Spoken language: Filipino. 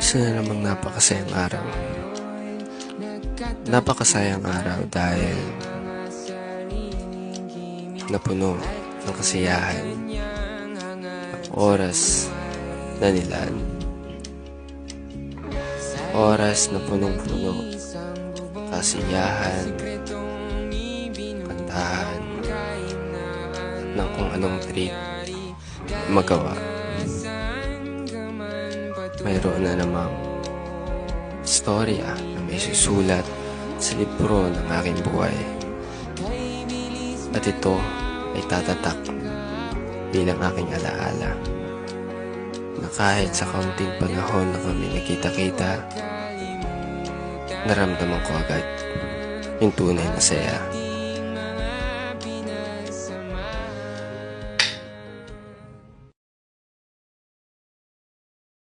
Isa na namang napakasayang araw. Napakasayang araw dahil napuno ng kasiyahan ang oras na nilaan. Oras na punong-puno kasiyahan, kantahan, ng kung anong trip magawa. Mayroon na namang istorya na may susulat sa libro ng aking buhay. At ito ay tatatak bilang aking alaala na kahit sa kaunting panahon na kami nagkita-kita, naramdaman ko agad yung tunay na saya.